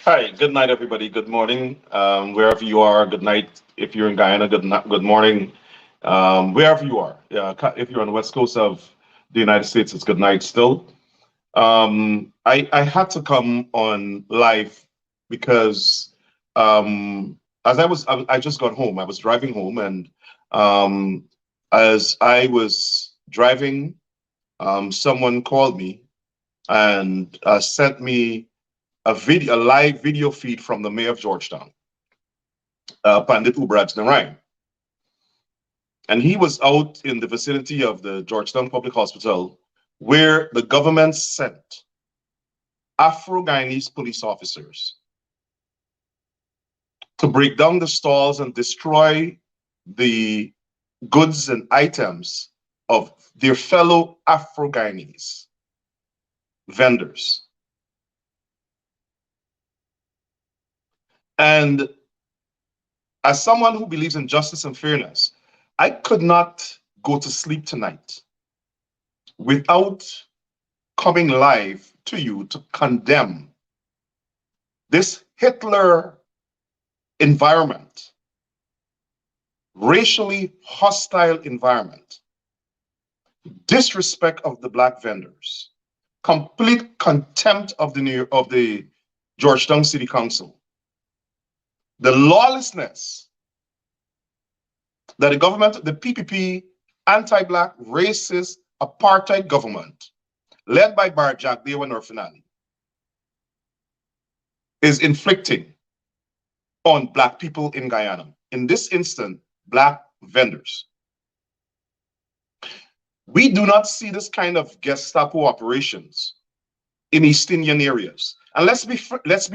Hi, good night, everybody. Good morning, wherever you are. Good night if you're in Guyana. Good morning, wherever you are. Yeah, if you're on the west coast of the United States, it's good night still. I had to come on live because as I just got home. I was driving home, and um, as I was driving, someone called me and sent me a live video feed from the mayor of Georgetown, Pandit Ubraj Narayan. And he was out in the vicinity of the Georgetown Public Hospital where the government sent Afro-Guyanese police officers to break down the stalls and destroy the goods and items of their fellow Afro-Guyanese vendors. And as someone who believes in justice and fairness, I could not go to sleep tonight without coming live to you to condemn this Hitler environment, racially hostile environment, disrespect of the Black vendors, complete contempt of the Georgetown City Council, the lawlessness that the government, the PPP, anti-Black, racist, apartheid government, led by Barjack Dewa Norfinali, is inflicting on Black people in Guyana. In this instant, Black vendors. We do not see this kind of Gestapo operations in East Indian areas. And let's be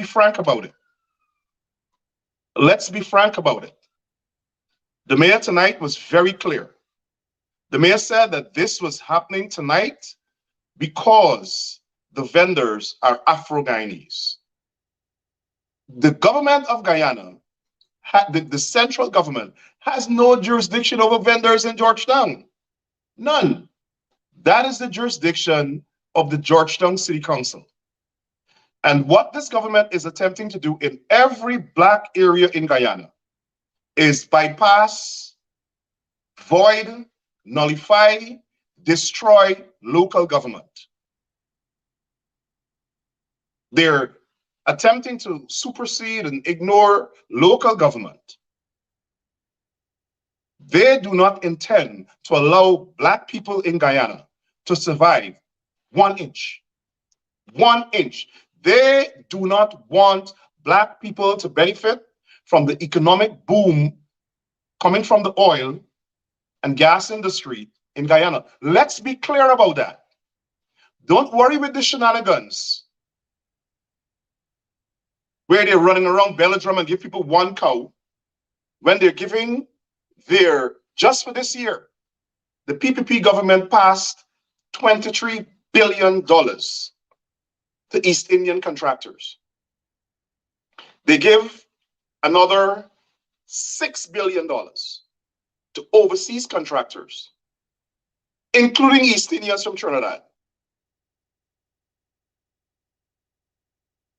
frank about it. Let's be frank about it. The mayor tonight was very clear. The mayor said that this was happening tonight because the vendors are Afro-Guyanese. The government of Guyana, the central government, has no jurisdiction over vendors in Georgetown. None. That is the jurisdiction of the Georgetown City Council. And what this government is attempting to do in every Black area in Guyana is bypass, void, nullify, destroy local government. They're attempting to supersede and ignore local government. They do not intend to allow Black people in Guyana to survive 1 inch. 1 inch. They do not want Black people to benefit. from the economic boom coming from the oil and gas industry in Guyana. Let's be clear about that. Don't worry with the shenanigans where they're running around Belladrum and give people one cow when they're giving just for this year, the PPP government passed $23 billion to East Indian contractors. They give another $6 billion to overseas contractors, including East Indians from Trinidad.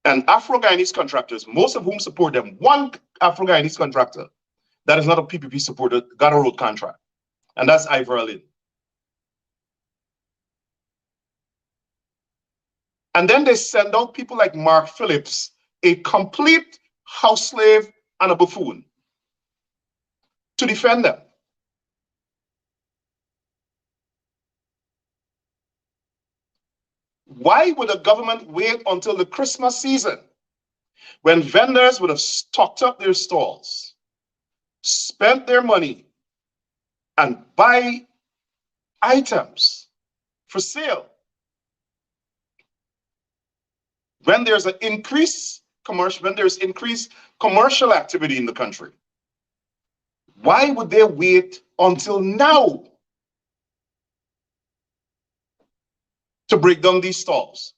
And Afro-Guyanese contractors, most of whom support them. One Afro-Guyanese contractor that is not a PPP supporter got a road contract, and that's Ivor Allen. And then they send out people like Mark Phillips, a complete house slave and a buffoon, to defend them. Why would the government wait until the Christmas season when vendors would have stocked up their stalls, spent their money, and buy items for sale? When there's an increased commercial activity in the country, why would they wait until now to break down these stalls?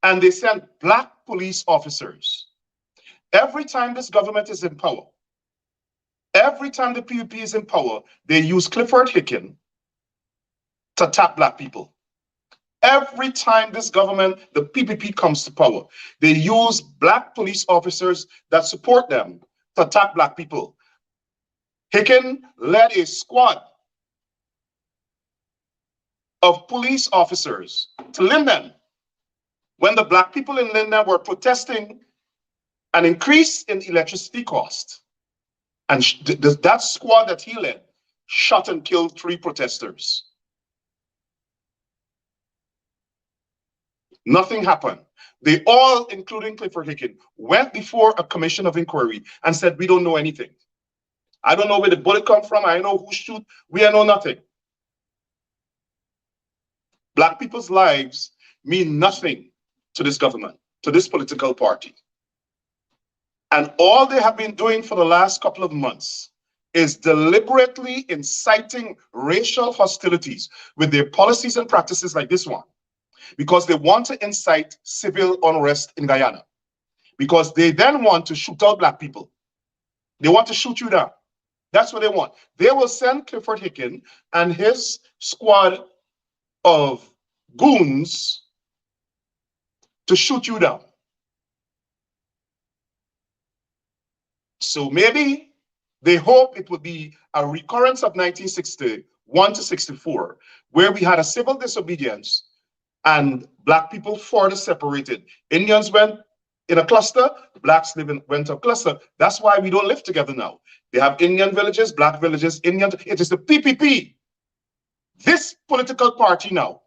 And they send black police officers. Every time this government is in power, every time the PPP is in power, they use Clifford Hicken to attack black people. Every time this government, the PPP, comes to power, they use black police officers that support them to attack black people. Hicken led a squad of police officers to Linden when the black people in Linden were protesting an increase in electricity cost. And that squad that he led shot and killed 3 protesters. Nothing happened. They all, including Clifford Hicken, went before a commission of inquiry and said, we don't know anything. I don't know where the bullet come from. I know who shoot. We know nothing. Black people's lives mean nothing to this government, to this political party. And all they have been doing for the last couple of months is deliberately inciting racial hostilities with their policies and practices like this one, because they want to incite civil unrest in Guyana, because they then want to shoot out black people. They want to shoot you down. That's what they want. They will send Clifford Hicken and his squad of goons to shoot you down. So maybe they hope it would be a recurrence of 1961 to 64, where we had a civil disobedience and black people further separated. Indians went in a cluster, blacks went a cluster. That's why we don't live together now. They have Indian villages, black villages, Indian. It is the PPP, this political party now,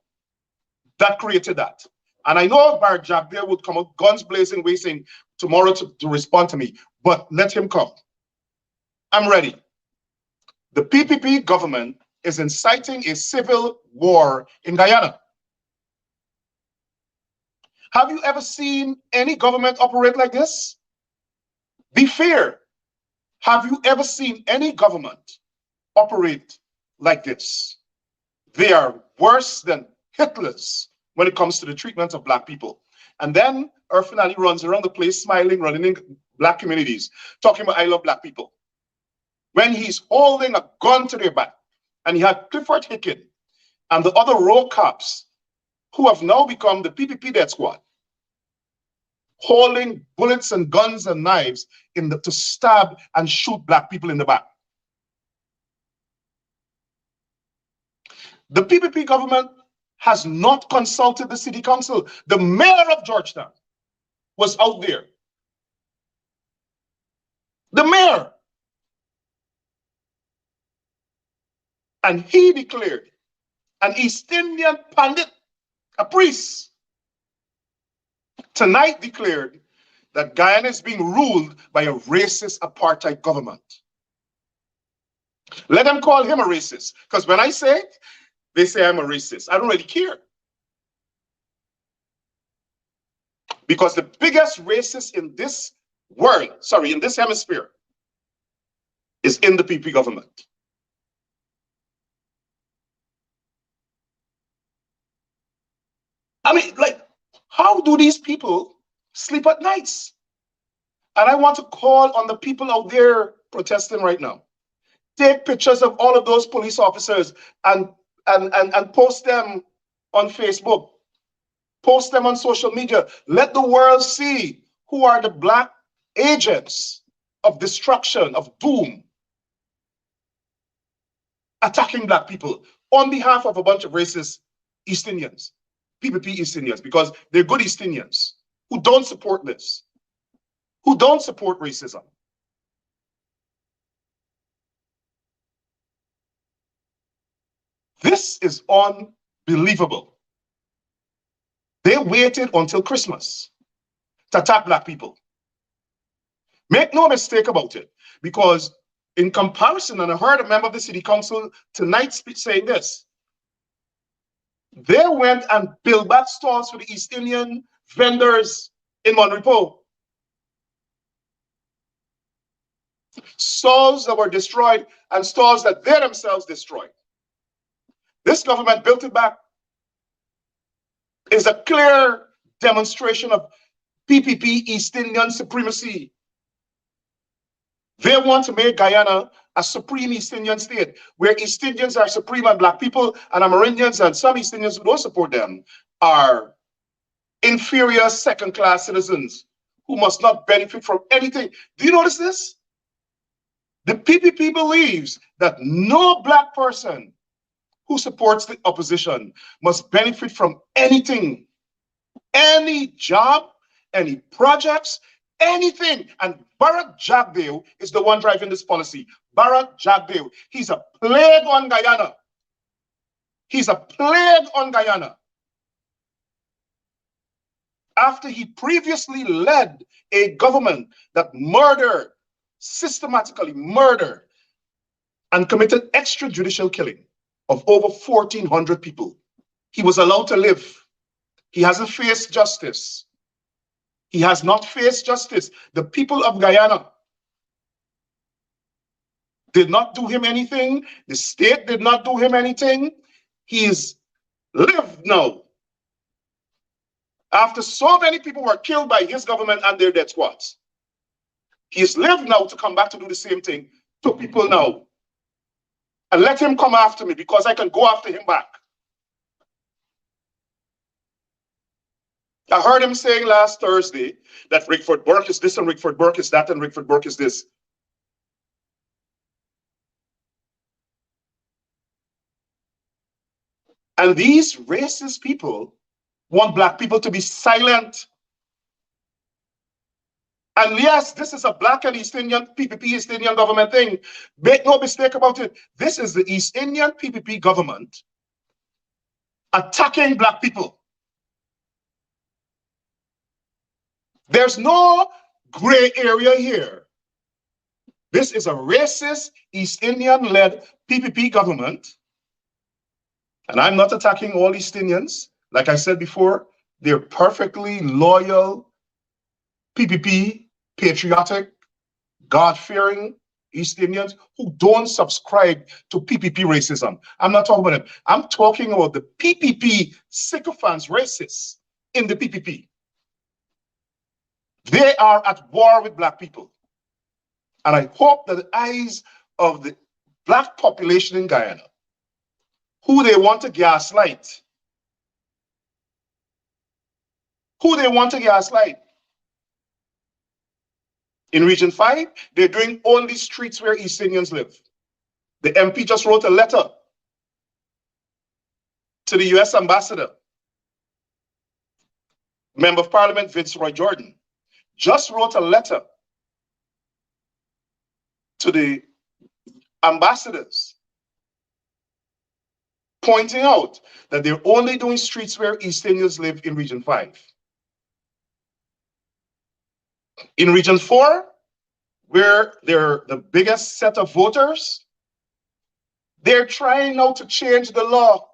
that created that. And I know Bar Jack there would come out guns blazing, waiting tomorrow to respond to me, but let him come. I'm ready. The PPP government is inciting a civil war in Guyana. Have you ever seen any government operate like this? Be fair. Have you ever seen any government operate like this? They are worse than Hitler's when it comes to the treatment of black people. And then Irfin Ali runs around the place smiling, running in black communities, talking about I love black people, when he's holding a gun to their back. And he had Clifford Hicken and the other row cops who have now become the PPP death squad, holding bullets and guns and knives to stab and shoot black people in the back. The PPP government has not consulted the city council. The mayor of Georgetown was out there. The mayor. And he declared, an East Indian pandit, a priest, tonight declared that Guyana is being ruled by a racist apartheid government. Let them call him a racist, because when I say it, they say I'm a racist. I don't really care. Because the biggest racist in this world, sorry, in this hemisphere, is in the PP government. I mean, like, how do these people sleep at nights? And I want to call on the people out there protesting right now. Take pictures of all of those police officers and post them on Facebook. Post them on social media. Let the world see who are the black agents of destruction, of doom, attacking black people on behalf of a bunch of racist East Indians, PPP East Indians, because they're good East Indians who don't support this, who don't support racism. This is unbelievable. They waited until Christmas to attack black people. Make no mistake about it, because in comparison, and I heard a member of the city council tonight saying this, they went and built back stores for the East Indian vendors in Monrepo. Stores that were destroyed and stores that they themselves destroyed. This government built it back. Is a clear demonstration of PPP East Indian supremacy. They want to make Guyana a supreme East Indian state, where East Indians are supreme and black people and Amerindians and some East Indians who don't support them are inferior second-class citizens who must not benefit from anything. Do you notice this? The PPP believes that no black person who supports the opposition must benefit from anything, any job, any projects, anything. And Burke Jagdeo is the one driving this policy. Burke Jagdeo. He's a plague on Guyana. He's a plague on Guyana. After he previously led a government that murdered, systematically murdered, and committed extrajudicial killing of over 1,400 people. He was allowed to live. He hasn't faced justice. He has not faced justice. The people of Guyana did not do him anything. The state did not do him anything. He is lived now. After so many people were killed by his government and their death squads. He is lived now to come back to do the same thing to people now. And let him come after me, because I can go after him back. I heard him saying last Thursday that Rickford Burke is this and Rickford Burke is that and Rickford Burke is this. And these racist people want black people to be silent. And yes, this is a black and East Indian, PPP East Indian government thing. Make no mistake about it. This is the East Indian PPP government attacking black people. There's no gray area here. This is a racist East Indian-led PPP government. And I'm not attacking all East Indians. Like I said before, they're perfectly loyal PPP, patriotic, God-fearing East Indians who don't subscribe to PPP racism. I'm not talking about it. I'm talking about the PPP sycophants racists in the PPP. They are at war with black people. And I hope that the eyes of the black population in Guyana, who they want to gaslight, in Region 5, they're doing only streets where East Indians live. The MP just wrote a letter to the US ambassador, Member of Parliament Vince Roy Jordan, just wrote a letter to the ambassadors pointing out that they're only doing streets where East Indians live in Region 5. In Region 4, where they're the biggest set of voters, they're trying now to change the law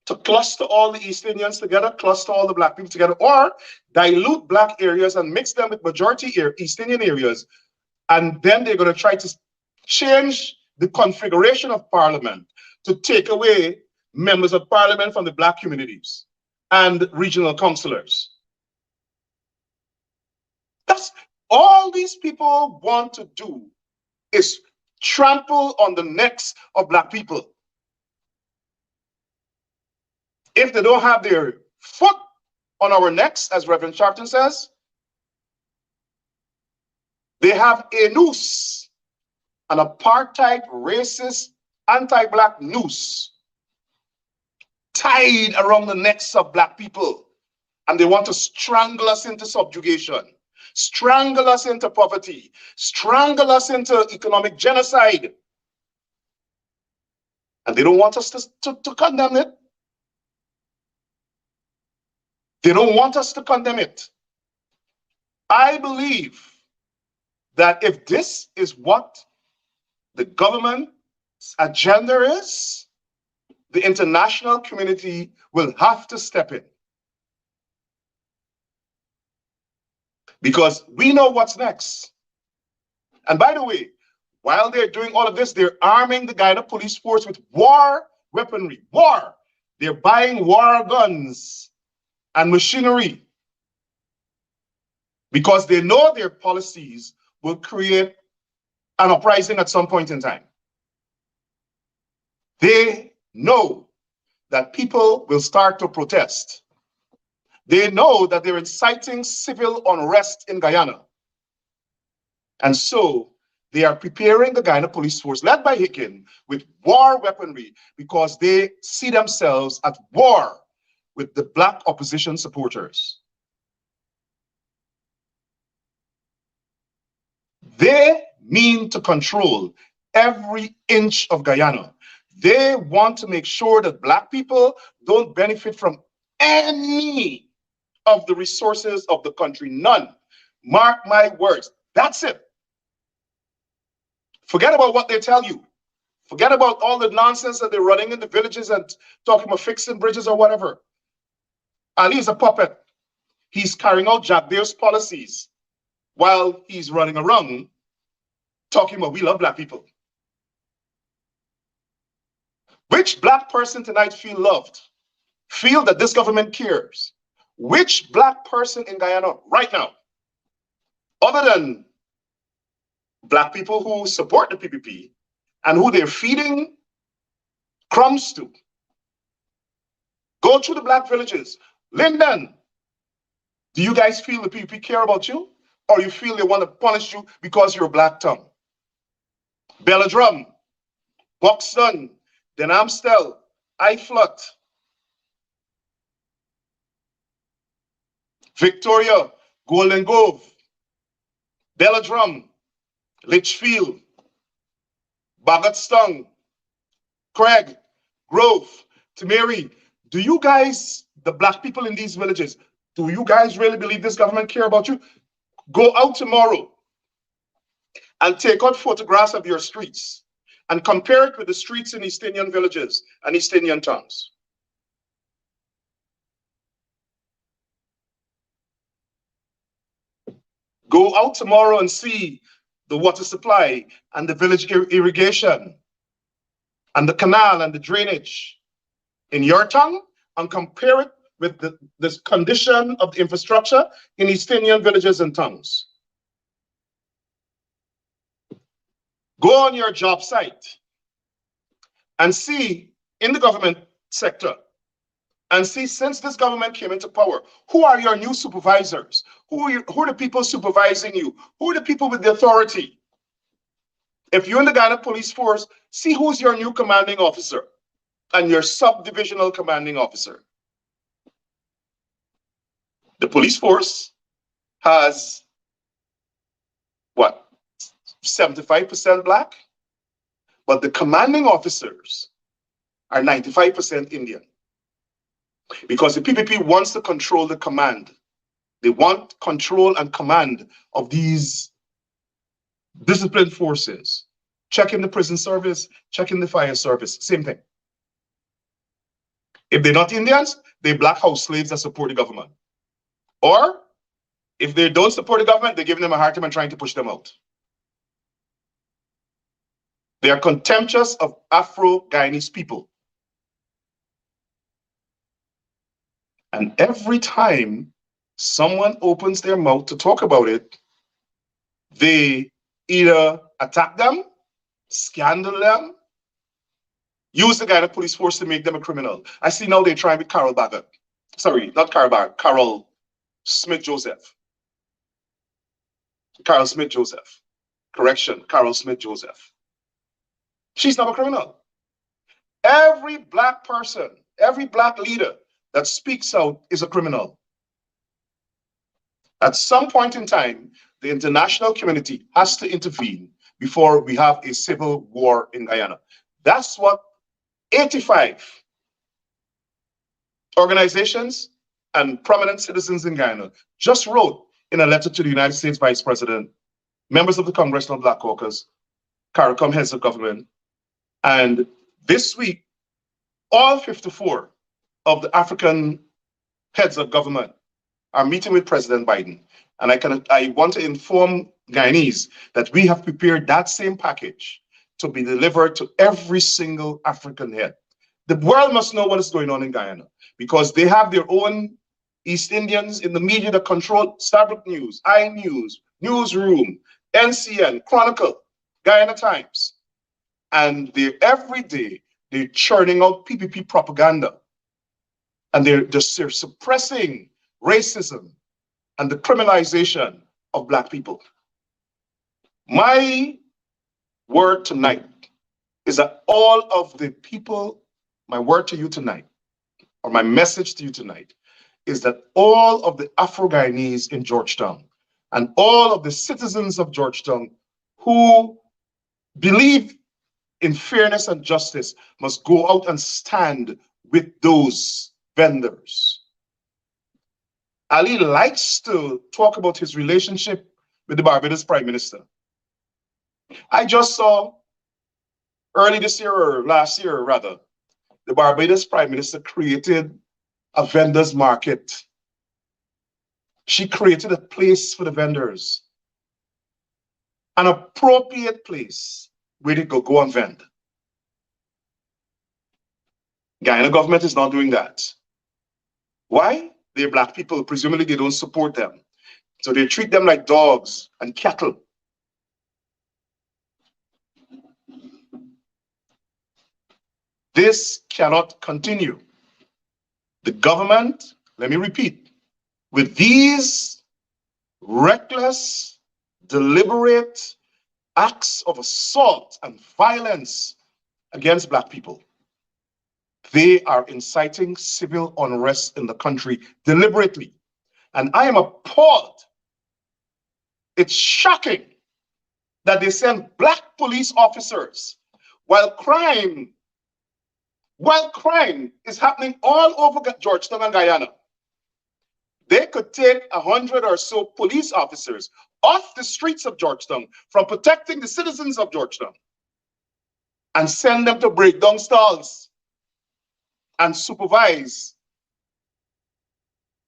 to cluster all the East Indians together, cluster all the Black people together, or dilute Black areas and mix them with majority East Indian areas. And then they're going to try to change the configuration of Parliament to take away members of Parliament from the Black communities and regional councillors. That's all these people want to do, is trample on the necks of Black people. If they don't have their foot on our necks, as Reverend Sharpton says, they have a noose, an apartheid, racist, anti-Black noose tied around the necks of Black people. And they want to strangle us into subjugation, strangle us into poverty, strangle us into economic genocide. And they don't want us to condemn it. They don't want us to condemn it. I believe that if this is what the government's agenda is, the international community will have to step in. Because we know what's next. And by the way, while they're doing all of this, they're arming the Guyana police force with war weaponry. War. They're buying war guns and machinery because they know their policies will create an uprising at some point in time. They know that people will start to protest. They know that they're inciting civil unrest in Guyana. And so they are preparing the Guyana police force, led by Hicken, with war weaponry because they see themselves at war with the Black opposition supporters. They mean to control every inch of Guyana. They want to make sure that Black people don't benefit from any of the resources of the country. None. Mark my words. That's it. Forget about what they tell you. Forget about all the nonsense that they're running in the villages and talking about fixing bridges or whatever. Ali is a puppet. He's carrying out Jack Deere's policies while he's running around talking about we love Black people. Which Black person tonight feel loved? Feel that this government cares? Which Black person in Guyana right now, other than Black people who support the PPP and who they're feeding crumbs to, go through the Black villages. Linden, do you guys feel the PPP care about you? Or you feel they want to punish you because you're a Black tongue? Belladrum, Buxton, Den Amstel, Iflot, Victoria, Golden Grove, Belladrum, Litchfield, Bagotstong, Craig, Grove, Timeri. Do you guys, the Black people in these villages, do you guys really believe this government care about you? Go out tomorrow and take out photographs of your streets and compare it with the streets in East Indian villages and East Indian towns. Go out tomorrow and see the water supply and the village irrigation and the canal and the drainage in your town and compare it with the condition of the infrastructure in East Indian villages and towns. Go on your job site and see in the government sector and see, since this government came into power, who are your new supervisors? Who are the people supervising you? Who are the people with the authority? If you're in the Guyana Police Force, see who's your new commanding officer and your subdivisional commanding officer. The police force has, what, 75% Black? But the commanding officers are 95% Indian. Because the PPP wants to control the command They want control and command of these disciplined forces. Check in the prison service, check in the fire service, same thing. If they're not Indians, they're black house slaves that support the government. Or if they don't support the government, they're giving them a hard time and trying to push them out. They are contemptuous of Afro-Guyanese people. And every time someone opens their mouth to talk about it, they either attack them, scandal them, use the Guyana police force to make them a criminal. I see now they're trying with Carol Baggett. Sorry, not Carol Baggett, Carol Smith-Joseph. Carol Smith-Joseph. Correction, Carol Smith-Joseph. She's not a criminal. Every black person, every black leader that speaks out is a criminal. At some point in time, the international community has to intervene before we have a civil war in Guyana. That's what 85 organizations and prominent citizens in Guyana just wrote in a letter to the United States Vice President, members of the Congressional Black Caucus, CARICOM heads of government, and this week, all 54 of the African heads of government are meeting with President Biden. And I want to inform Guyanese that we have prepared that same package to be delivered to every single African head. The world must know what is going on in Guyana because they have their own East Indians in the media that control Starbuck News, iNews, Newsroom, NCN, Chronicle, Guyana Times. And every day they're churning out PPP propaganda. And they're suppressing racism and the criminalization of black people. My word tonight is that all of the people, my word to you tonight, or my message to you tonight, is that all of the Afro-Guyanese in Georgetown and all of the citizens of Georgetown who believe in fairness and justice must go out and stand with those vendors. Ali likes to talk about his relationship with the Barbados Prime Minister. I just saw early this year, or last year rather, the Barbados Prime Minister created a vendors market. She created a place for the vendors, an appropriate place where they could go and vend. Guyana government is not doing that. Why? They're black people, presumably they don't support them. So they treat them like dogs and cattle. This cannot continue. The government, let me repeat, with these reckless, deliberate acts of assault and violence against black people, they are inciting civil unrest in the country deliberately. And I am appalled. It's shocking that they send black police officers while crime is happening all over Georgetown and Guyana. They could take 100 or so police officers off the streets of Georgetown from protecting the citizens of Georgetown and send them to break down stalls and supervise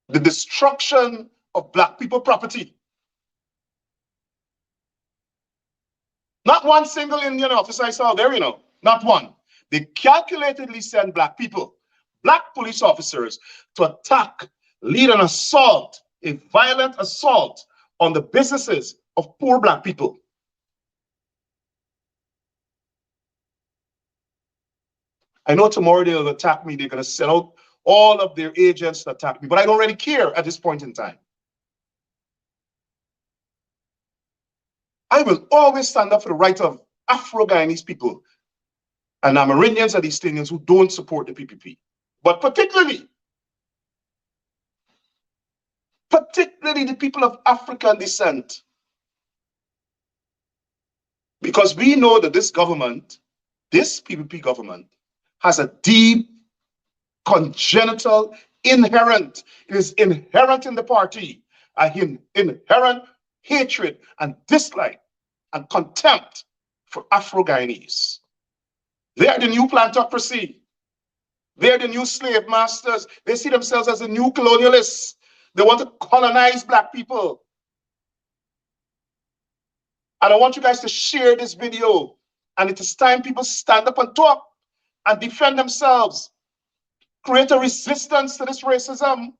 the destruction of black people property. Not one single Indian officer I saw there, not one. They calculatedly send black people, black police officers, to attack, lead an assault, a violent assault on the businesses of poor black people. I know tomorrow they'll attack me. They're going to send out all of their agents to attack me, but I don't really care at this point in time. I will always stand up for the right of Afro-Guyanese people and Amerindians and East Indians who don't support the PPP. But particularly the people of African descent. Because we know that this government, this PPP government, has a deep, congenital, it is inherent in the party, an inherent hatred and dislike and contempt for Afro-Guyanese. They are the new plantocracy. They are the new slave masters. They see themselves as the new colonialists. They want to colonize Black people. And I want you guys to share this video. And it is time people stand up and talk and defend themselves. Create a resistance to this racism.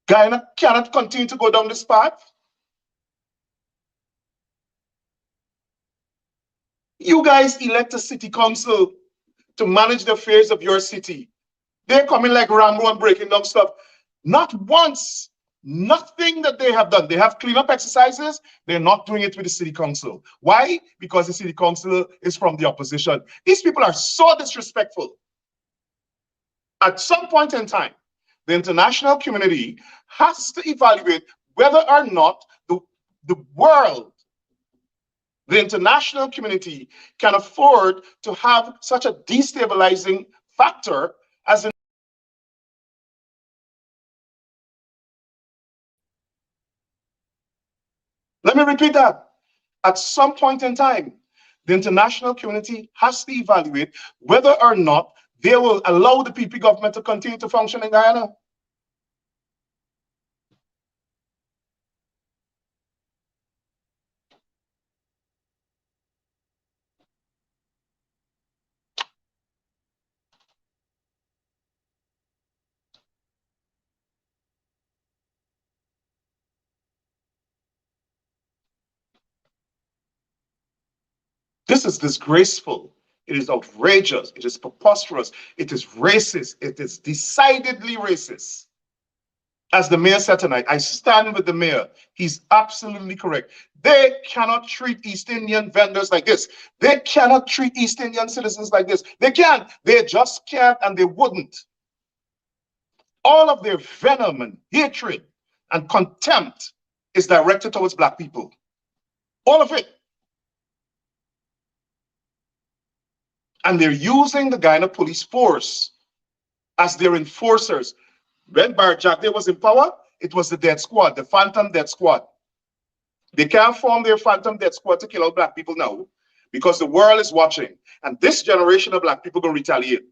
Guyana cannot continue to go down this path. You guys elect a city council to manage the affairs of your city. They're coming like Rambo and breaking down stuff. Not once, nothing that they have done. They have cleanup exercises. They're not doing it with the city council. Why? Because the city council is from the opposition. These people are so disrespectful. At some point in time, the international community has to evaluate whether or not the world, the international community, can afford to have such a destabilizing factor as Let me repeat that. At some point in time, the international community has to evaluate whether or not they will allow the PP government to continue to function in Guyana. This is disgraceful. It is outrageous. It is preposterous. It is racist. It is decidedly racist. As the mayor said tonight, I stand with the mayor. He's absolutely correct. They cannot treat East Indian vendors like this. They cannot treat East Indian citizens like this. They can't. They just can't, and they wouldn't. All of their venom and hatred and contempt is directed towards Black people. All of it. And they're using the Guyana police force as their enforcers. When Barjack was in power, it was the death squad, the phantom death squad. They can't form their phantom death squad to kill out Black people now because the world is watching. And this generation of Black people going to retaliate.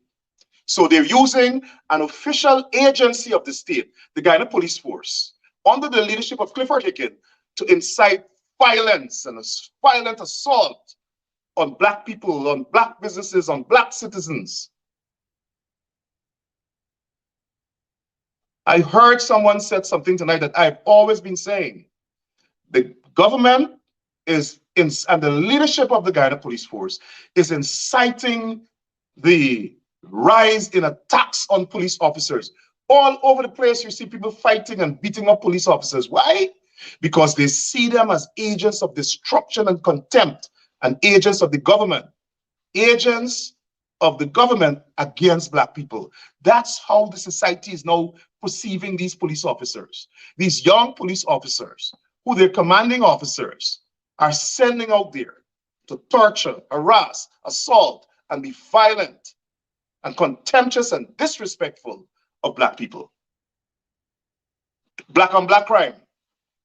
So they're using an official agency of the state, the Guyana police force, under the leadership of Clifford Hicken, to incite violence and violent assault on Black people, on Black businesses, on Black citizens. I heard someone said something tonight that I've always been saying. The government is, and the leadership of the Guyana police force is inciting the rise in attacks on police officers. All over the place, you see people fighting and beating up police officers. Why? Because they see them as agents of destruction and contempt, and agents of the government. Agents of the government against Black people. That's how the society is now perceiving these police officers. These young police officers, who their commanding officers are sending out there to torture, harass, assault, and be violent and contemptuous and disrespectful of Black people. Black on Black crime.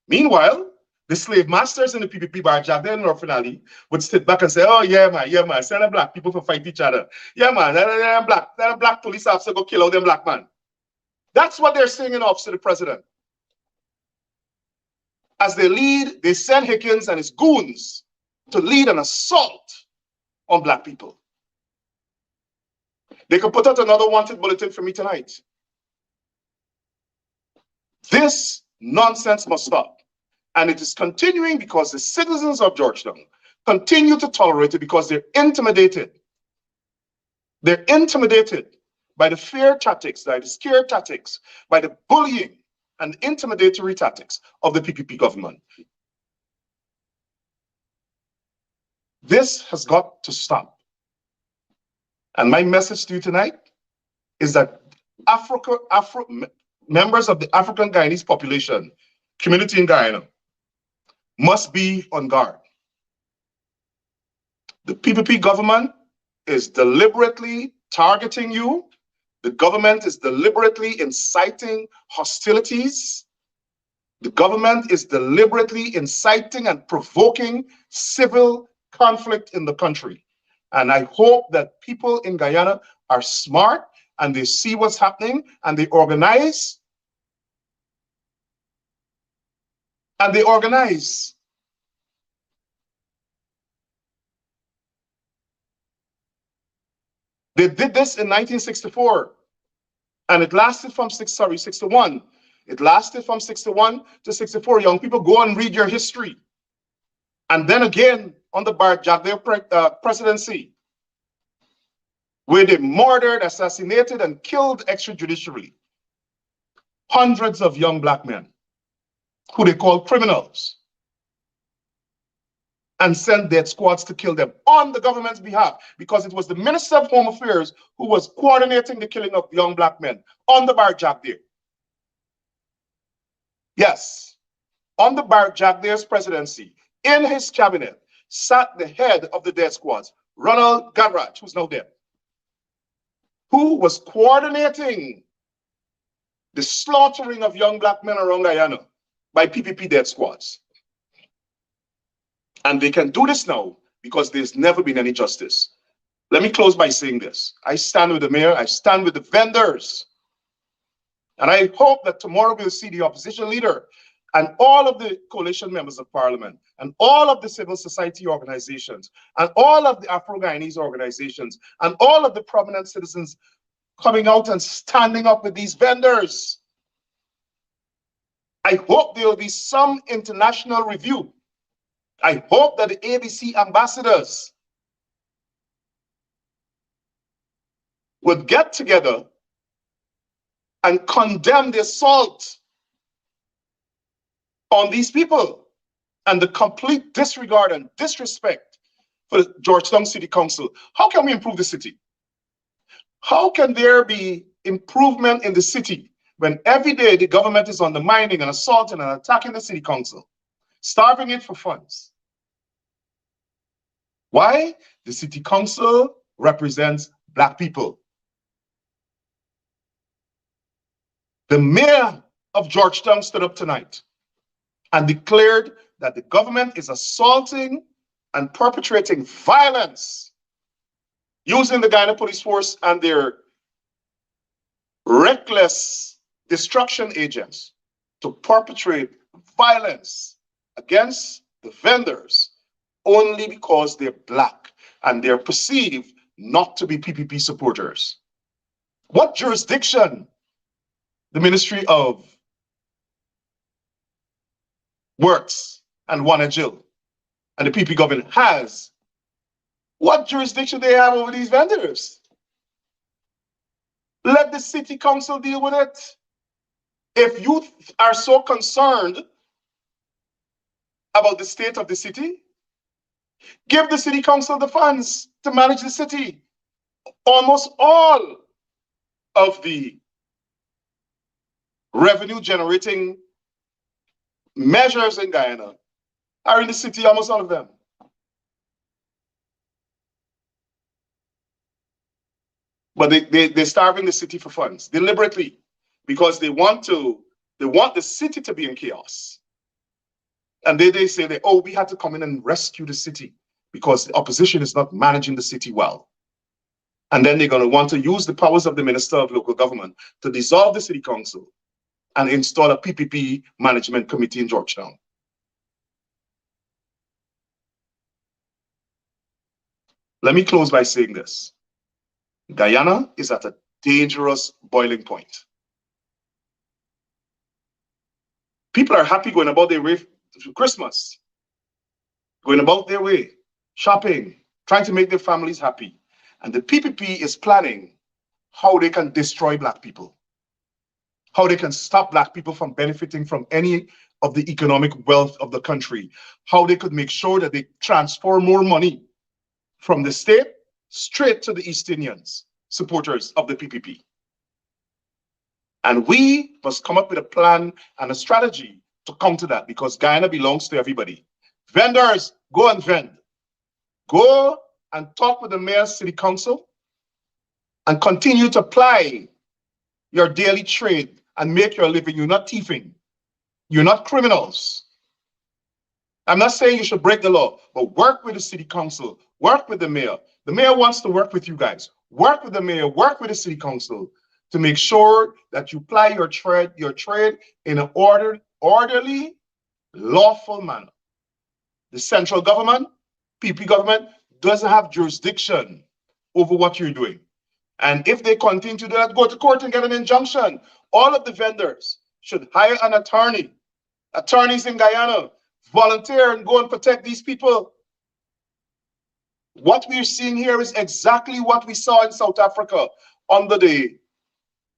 Meanwhile, the slave masters in the PPP bar, Jardin or finale, would sit back and say, oh, yeah, man, send the Black people to fight each other. Yeah, man, let a black police officer go kill out them Black man. That's what they're saying in office to the president. As they lead, they send Hickens and his goons to lead an assault on Black people. They could put out another wanted bulletin for me tonight. This nonsense must stop. And it is continuing because the citizens of Georgetown continue to tolerate it because they're intimidated. They're intimidated by the fear tactics, by the scare tactics, by the bullying and intimidatory tactics of the PPP government. This has got to stop. And my message to you tonight is that members of the African Guyanese population, community in Guyana, must be on guard. The PPP government is deliberately targeting you. The government is deliberately inciting hostilities The government is deliberately inciting and provoking civil conflict in the country. And I hope that people in Guyana are smart and they see what's happening and they organize. And they organize. They did this in 1964, and it lasted from 61. It lasted from 61 to 64. Young people, go and read your history. And then again, on the Burke Condemns presidency, where they murdered, assassinated, and killed extrajudicially hundreds of young black men, who they called criminals, and sent death squads to kill them on the government's behalf, because it was the Minister of Home Affairs who was coordinating the killing of young black men on the Burke Condemns. Yes, on the Burke Condemns presidency, in his cabinet, sat the head of the death squads, Ronald Gadrach, who's now dead, who was coordinating the slaughtering of young black men around Guyana by PPP death squads. And they can do this now because there's never been any justice. Let me close by saying this. I stand with the mayor, I stand with the vendors. And I hope that tomorrow we'll see the opposition leader and all of the coalition members of parliament and all of the civil society organizations and all of the Afro-Guyanese organizations and all of the prominent citizens coming out and standing up with these vendors. I hope there will be some international review. I hope that the ABC ambassadors would get together and condemn the assault on these people and the complete disregard and disrespect for the Georgetown City Council. How can we improve the city? How can there be improvement in the city when every day the government is undermining and assaulting and attacking the city council, starving it for funds? Why? The city council represents black people. The mayor of Georgetown stood up tonight and declared that the government is assaulting and perpetrating violence using the Guyana Police Force and their reckless destruction agents to perpetrate violence against the vendors only because they're black and they're perceived not to be PPP supporters. What jurisdiction the Ministry of Works and Wanajil and the PPP government has, what jurisdiction they have over these vendors? Let the city council deal with it. If you are so concerned about the state of the city, give the city council the funds to manage the city. Almost all of the revenue generating measures in Guyana are in the city, almost all of them. But they're starving the city for funds deliberately because they want the city to be in chaos. And they say that, oh, we had to come in and rescue the city because the opposition is not managing the city well. And then they're going to want to use the powers of the Minister of Local Government to dissolve the city council and install a PPP management committee in Georgetown. Let me close by saying this. Guyana is at a dangerous boiling point. People are happy going about their way to Christmas, going about their way, shopping, trying to make their families happy. And the PPP is planning how they can destroy black people, how they can stop black people from benefiting from any of the economic wealth of the country, how they could make sure that they transfer more money from the state straight to the East Indians, supporters of the PPP. And we must come up with a plan and a strategy to counter that, because Guyana belongs to everybody. Vendors, go and vend. Go and talk with the mayor's city council and continue to ply your daily trade and make your living. You're not thieving. You're not criminals. I'm not saying you should break the law, but work with the city council, work with the mayor. The mayor wants to work with you guys. Work with the mayor, work with the city council to make sure that you ply your trade in an orderly, lawful manner. The central government, PP government, doesn't have jurisdiction over what you're doing. And if they continue to do that, go to court and get an injunction. All of the vendors should hire an attorney. Attorneys in Guyana, volunteer and go and protect these people. What we're seeing here is exactly what we saw in South Africa under the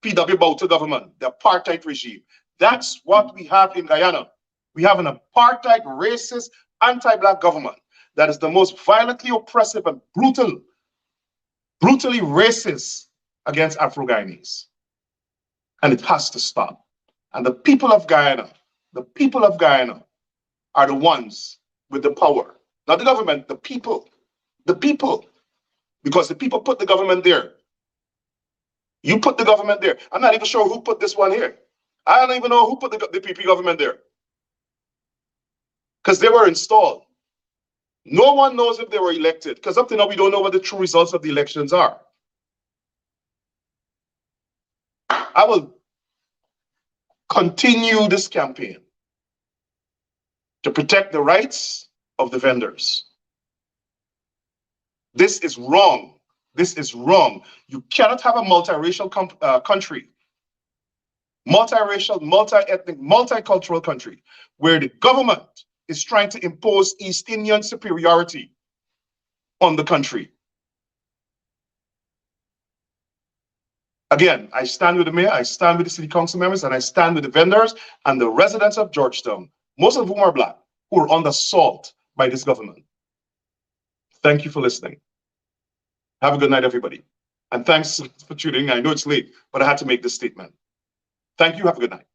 PW Botha government, the apartheid regime. That's what we have in Guyana. We have an apartheid, racist, anti-black government that is the most violently oppressive and brutally racist against Afro-Guyanese. And it has to stop. And the people of Guyana are the ones with the power. Not the government, the people. The people. Because the people put the government there. You put the government there. I'm not even sure who put this one here. I don't even know who put the PP government there. Because they were installed. No one knows if they were elected. Because up to now, we don't know what the true results of the elections are. I will continue this campaign to protect the rights of the vendors. This is wrong. This is wrong. You cannot have a multiracial country, multiracial, multi-ethnic, multicultural country where the government is trying to impose East Indian superiority on the country. Again, I stand with the mayor, I stand with the city council members, and I stand with the vendors and the residents of Georgetown, most of whom are Black, who are under assault by this government. Thank you for listening. Have a good night, everybody. And thanks for tuning in. I know it's late, but I had to make this statement. Thank you. Have a good night.